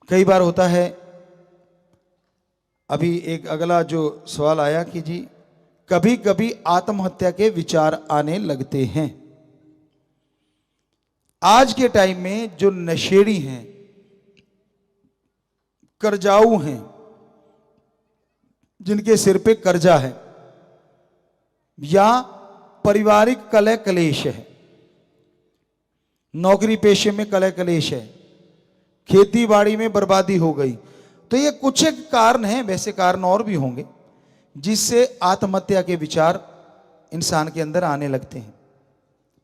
कई बार होता है, अभी एक अगला जो सवाल आया कि जी कभी कभी आत्महत्या के विचार आने लगते हैं। आज के टाइम में जो नशेड़ी हैं, कर्जाऊ हैं, जिनके सिर पे कर्जा है या पारिवारिक कलह कलेश है, नौकरी पेशे में कलह कलेश है, खेती बाड़ी में बर्बादी हो गई, तो ये कुछ एक कारण हैं, वैसे कारण और भी होंगे जिससे आत्महत्या के विचार इंसान के अंदर आने लगते हैं।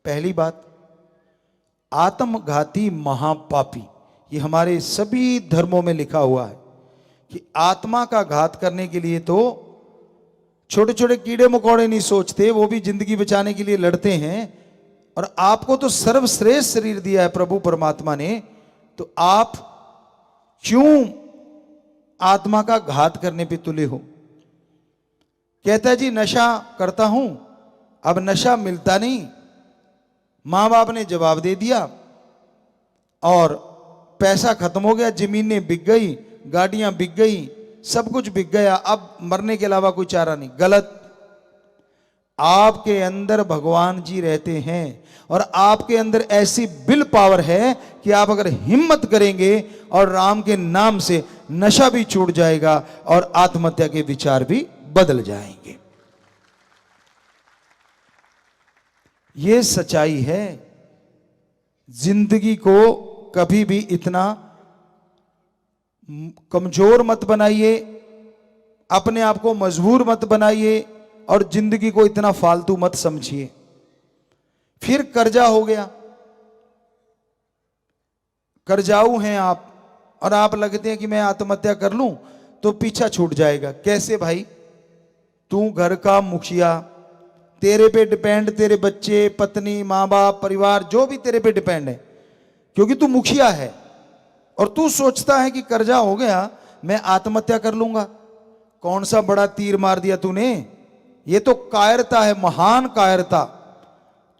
पहली बात, आत्मघाती महापापी, ये हमारे सभी धर्मों में लिखा हुआ है कि आत्मा का घात करने के लिए तो छोटे छोटे कीड़े मकोड़े नहीं सोचते, वो भी जिंदगी बचाने के लिए लड़ते हैं। और आपको तो सर्वश्रेष्ठ शरीर दिया है प्रभु परमात्मा ने, तो आप क्यों आत्मा का घात करने पे तुले हो? कहता है जी नशा करता हूं, अब नशा मिलता नहीं, मां बाप ने जवाब दे दिया और पैसा खत्म हो गया, जमीनें बिक गई, गाड़ियां बिक गई, सब कुछ बिक गया, अब मरने के अलावा कोई चारा नहीं। गलत। आपके अंदर भगवान जी रहते हैं और आपके अंदर ऐसी विल पावर है कि आप अगर हिम्मत करेंगे और राम के नाम से नशा भी छूट जाएगा और आत्महत्या के विचार भी बदल जाएंगे। ये सच्चाई है। जिंदगी को कभी भी इतना कमजोर मत बनाइए, अपने आप को मजबूर मत बनाइए और जिंदगी को इतना फालतू मत समझिए। फिर कर्जा हो गया, कर्जाऊ हैं आप और आप लगते हैं कि मैं आत्महत्या कर लूं तो पीछा छूट जाएगा। कैसे भाई? तू घर का मुखिया, तेरे पे डिपेंड तेरे बच्चे, पत्नी, मां बाप, परिवार जो भी तेरे पे डिपेंड है, क्योंकि तू मुखिया है। और तू सोचता है कि कर्जा हो गया मैं आत्महत्या कर लूंगा। कौन सा बड़ा तीर मार दिया तूने? ये तो कायरता है, महान कायरता।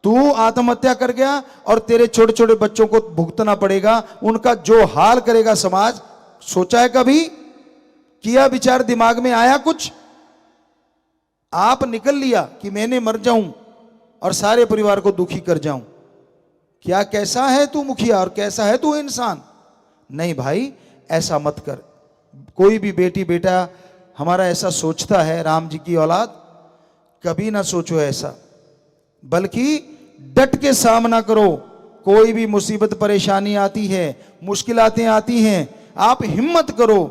तू आत्महत्या कर गया और तेरे छोटे छोटे बच्चों को भुगतना पड़ेगा, उनका जो हाल करेगा समाज। सोचा है कभी? किया विचार? दिमाग में आया कुछ? आप निकल लिया कि मैंने मर जाऊं और सारे परिवार को दुखी कर जाऊं। क्या कैसा है तू मुखिया और कैसा है तू इंसान? नहीं भाई, ऐसा मत कर। कोई भी बेटी बेटा हमारा ऐसा सोचता है, राम जी की औलाद, कभी ना सोचो ऐसा, बल्कि डट के सामना करो। कोई भी मुसीबत परेशानी आती है, मुश्किलातें आती हैं, आप हिम्मत करो।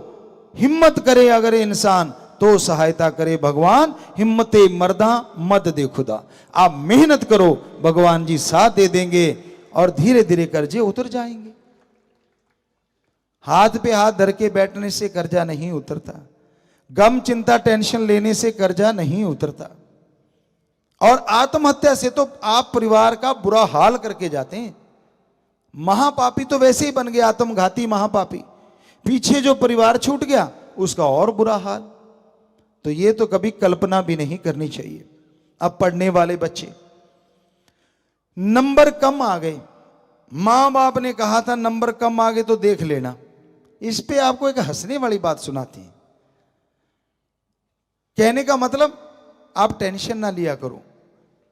हिम्मत करे अगर इंसान तो सहायता करे भगवान। हिम्मते मर्दा मत दे खुदा। आप मेहनत करो, भगवान जी साथ दे देंगे और धीरे धीरे कर्जे उतर जाएंगे। हाथ पे हाथ धर के बैठने से कर्जा नहीं उतरता, गम चिंता टेंशन लेने से कर्जा नहीं उतरता। और आत्महत्या से तो आप परिवार का बुरा हाल करके जाते हैं। महापापी तो वैसे ही बन गया, आत्मघाती महापापी। पीछे जो परिवार छूट गया उसका और बुरा हाल। तो ये तो कभी कल्पना भी नहीं करनी चाहिए। अब पढ़ने वाले बच्चे, नंबर कम आ गए, मां बाप ने कहा था नंबर कम आ गए तो देख लेना। इस पे आपको एक हंसने वाली बात सुनाती है। कहने का मतलब आप टेंशन ना लिया करो।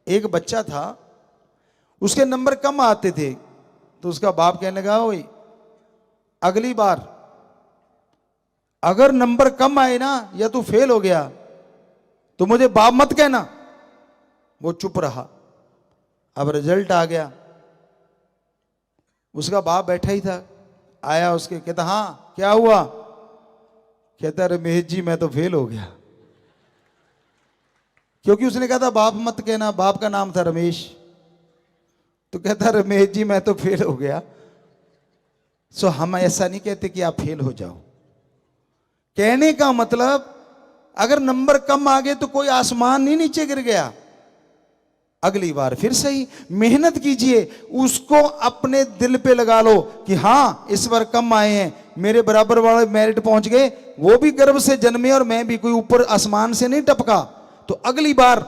एक बच्चा था, उसके नंबर कम आते थे, तो उसका बाप कहने लगा, ओए अगली बार अगर नंबर कम आए ना या तू फेल हो गया तो मुझे बाप मत कहना। वो चुप रहा। अब रिजल्ट आ गया, उसका बाप बैठा ही था, आया उसके, कहता हाँ क्या हुआ? कहता रमेश जी मैं तो फेल हो गया। क्योंकि उसने कहा था बाप मत कहना, बाप का नाम था रमेश। तो कहता रमेश जी मैं तो फेल हो गया। सो हम ऐसा नहीं कहते कि आप फेल हो जाओ। कहने का मतलब अगर नंबर कम आ गए तो कोई आसमान नहीं नीचे गिर गया। अगली बार फिर सही मेहनत कीजिए, उसको अपने दिल पे लगा लो कि हाँ इस बार कम आए हैं, मेरे बराबर वाले मेरिट पहुंच गए, वो भी गर्भ से जन्मे और मैं भी कोई ऊपर आसमान से नहीं टपका। तो अगली बार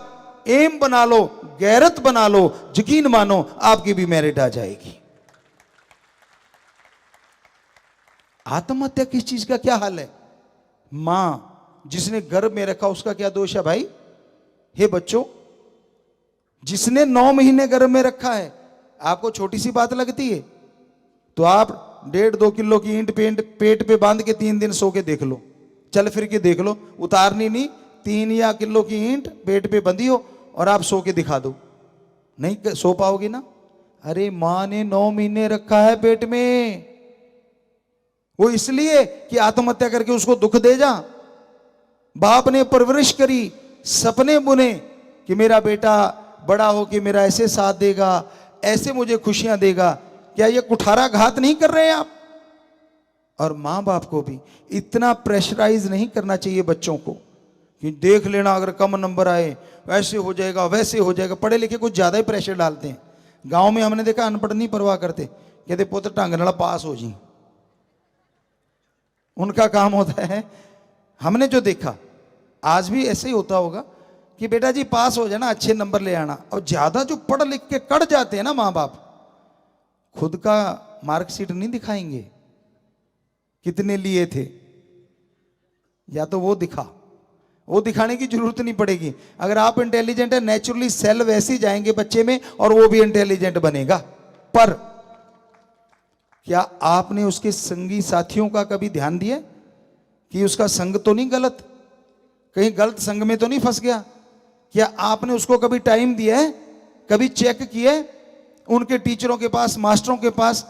एम बना लो, गैरत बना लो, यकीन मानो आपकी भी मेरिट आ जाएगी। आत्महत्या किस चीज का क्या हाल है? मां जिसने गर्भ में रखा उसका क्या दोष है भाई? हे बच्चों, जिसने 9 महीने गर्भ में रखा है, आपको छोटी सी बात लगती है? तो आप 1.5-2 किलो की ईंट पेट पे बांध के 3 दिन सो के देख लो, चल फिर के देख लो, उतारनी नहीं, 3 या किलो की ईंट पेट पे बंधी हो और आप सो के दिखा दो, नहीं सो पाओगे ना। अरे मां ने 9 महीने रखा है पेट में, वो इसलिए कि आत्महत्या करके उसको दुख दे जा। बाप ने परवरिश करी, सपने बुने कि मेरा बेटा बड़ा हो के मेरा ऐसे साथ देगा, ऐसे मुझे खुशियां देगा। क्या ये कुठारा घात नहीं कर रहे हैं आप? और मां बाप को भी इतना प्रेशराइज नहीं करना चाहिए बच्चों को कि देख लेना अगर कम नंबर आए वैसे हो जाएगा वैसे हो जाएगा। पढ़े लिखे कुछ ज्यादा ही प्रेशर डालते हैं। गांव में हमने देखा अनपढ़ नहीं परवाह करते, कहते पुत्र ढंग नाल पास हो जी, उनका काम होता है। हमने जो देखा, आज भी ऐसे ही होता होगा कि बेटा जी पास हो जाना, अच्छे नंबर ले आना। और ज्यादा जो पढ़ लिख के कट जाते हैं ना मां बाप, खुद का मार्कशीट नहीं दिखाएंगे कितने लिए थे, या तो वो दिखाने की जरूरत नहीं पड़ेगी। अगर आप इंटेलिजेंट है, नेचुरली सेल वैसे ही जाएंगे बच्चे में और वो भी इंटेलिजेंट बनेगा। पर क्या आपने उसके संगी साथियों का कभी ध्यान दिया कि उसका संग तो नहीं गलत, कहीं गलत संग में तो नहीं फंस गया? क्या आपने उसको कभी टाइम दिया है, कभी चेक किया है उनके टीचरों के पास, मास्टरों के पास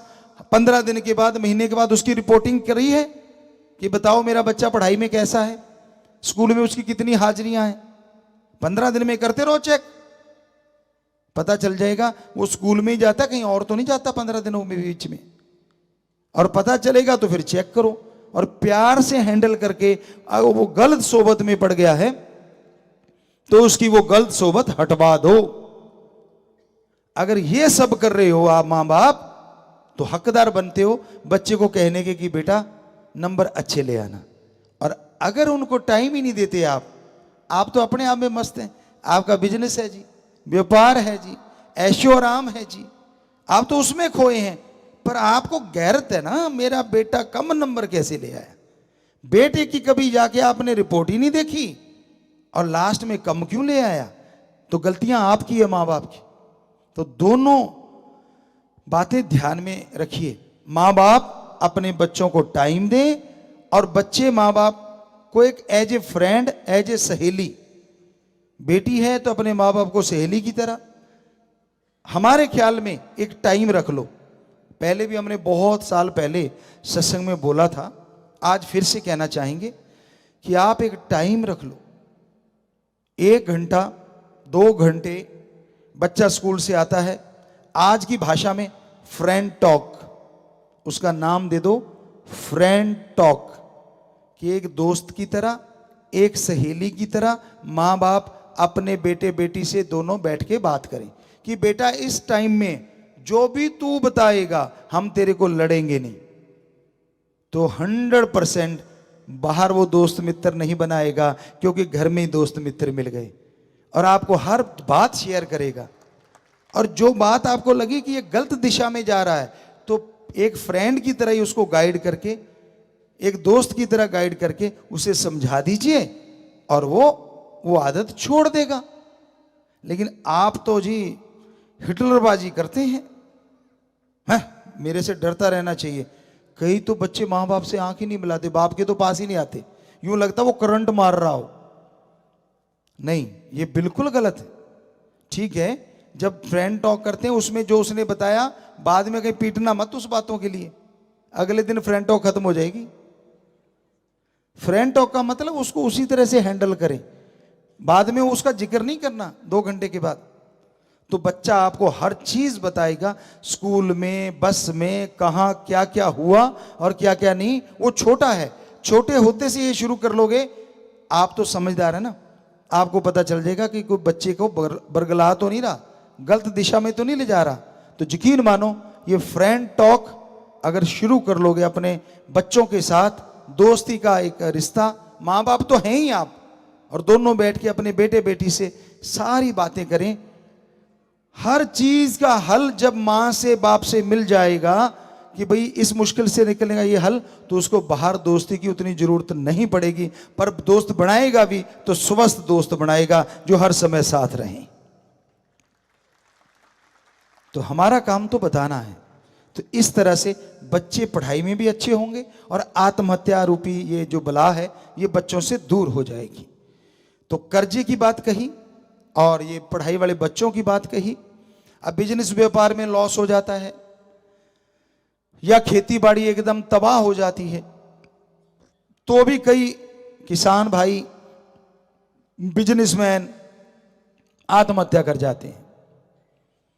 15 दिन के बाद, महीने के बाद उसकी रिपोर्टिंग करी है कि बताओ मेरा बच्चा पढ़ाई में कैसा है, स्कूल में उसकी कितनी हाजिरियां हैं? 15 दिन में करते रहो चेक, पता चल जाएगा वो स्कूल में ही जाता, कहीं और तो नहीं जाता 15 दिनों में बीच में। और पता चलेगा तो फिर चेक करो और प्यार से हैंडल करके, अगर वो गलत सोबत में पड़ गया है तो उसकी वो गलत सोबत हटवा दो। अगर ये सब कर रहे हो आप मां बाप, तो हकदार बनते हो बच्चे को कहने के कि बेटा नंबर अच्छे ले आना। और अगर उनको टाइम ही नहीं देते आप तो अपने आप में मस्त हैं, आपका बिजनेस है जी, व्यापार है जी, ऐशो आराम है जी, आप तो उसमें खोए हैं। पर आपको गैरत है ना, मेरा बेटा कम नंबर कैसे ले आया? बेटे की कभी जाके आपने रिपोर्ट ही नहीं देखी और लास्ट में कम क्यों ले आया? तो गलतियां आपकी है, मां बाप की। तो दोनों बातें ध्यान में रखिए। मां बाप अपने बच्चों को टाइम दें और बच्चे मां बाप को एक as a friend, as a सहेली, बेटी है तो अपने मां बाप को सहेली की तरह, हमारे ख्याल में एक टाइम रख लो। पहले भी हमने बहुत साल पहले सत्संग में बोला था, आज फिर से कहना चाहेंगे कि आप एक टाइम रख लो, 1 घंटा 2 घंटे। बच्चा स्कूल से आता है, आज की भाषा में फ्रेंड टॉक, उसका नाम दे दो फ्रेंड टॉक, कि एक दोस्त की तरह, एक सहेली की तरह मां बाप अपने बेटे बेटी से दोनों बैठ के बात करें कि बेटा इस टाइम में जो भी तू बताएगा हम तेरे को लड़ेंगे नहीं। तो 100% बाहर वो दोस्त मित्र नहीं बनाएगा, क्योंकि घर में ही दोस्त मित्र मिल गए और आपको हर बात शेयर करेगा। और जो बात आपको लगी कि ये गलत दिशा में जा रहा है, तो एक फ्रेंड की तरह ही उसको गाइड करके, एक दोस्त की तरह गाइड करके उसे समझा दीजिए और वो आदत छोड़ देगा। लेकिन आप तो जी हिटलरबाजी करते हैं, मेरे से डरता रहना चाहिए। कई तो बच्चे मां बाप से आंख ही नहीं मिलाते, बाप के तो पास ही नहीं आते, यूं लगता वो करंट मार रहा हो। नहीं, ये बिल्कुल गलत है। ठीक है, जब फ्रेंड टॉक करते हैं उसमें जो उसने बताया, बाद में कहीं पीटना मत उस बातों के लिए, अगले दिन फ्रेंड टॉक खत्म हो जाएगी। फ्रेंड टॉक का मतलब उसको उसी तरह से हैंडल करें, बाद में उसका जिक्र नहीं करना 2 घंटे के बाद। तो बच्चा आपको हर चीज बताएगा, स्कूल में, बस में, कहां क्या क्या हुआ और क्या क्या नहीं। वो छोटा है, छोटे होते से ये शुरू कर लोगे, आप तो समझदार है ना, आपको पता चल जाएगा कि कोई बच्चे को बरगला तो नहीं रहा, गलत दिशा में तो नहीं ले जा रहा। तो यकीन मानो, ये फ्रेंड टॉक अगर शुरू कर लोगे अपने बच्चों के साथ, दोस्ती का एक रिश्ता, माँ बाप तो हैं ही आप, और दोनों बैठ के अपने बेटे बेटी से सारी बातें करें। हर चीज का हल जब मां से बाप से मिल जाएगा कि भाई इस मुश्किल से निकलेगा ये हल, तो उसको बाहर दोस्ती की उतनी जरूरत नहीं पड़ेगी, पर दोस्त बनाएगा भी तो स्वस्थ दोस्त बनाएगा जो हर समय साथ रहें। तो हमारा काम तो बताना है। तो इस तरह से बच्चे पढ़ाई में भी अच्छे होंगे और आत्महत्या रूपी ये जो बला है ये बच्चों से दूर हो जाएगी। तो कर्जे की बात कही और ये पढ़ाई वाले बच्चों की बात कही। अब बिजनेस व्यापार में लॉस हो जाता है या खेती बाड़ी एकदम तबाह हो जाती है, तो भी कई किसान भाई, बिजनेसमैन आत्महत्या कर जाते हैं।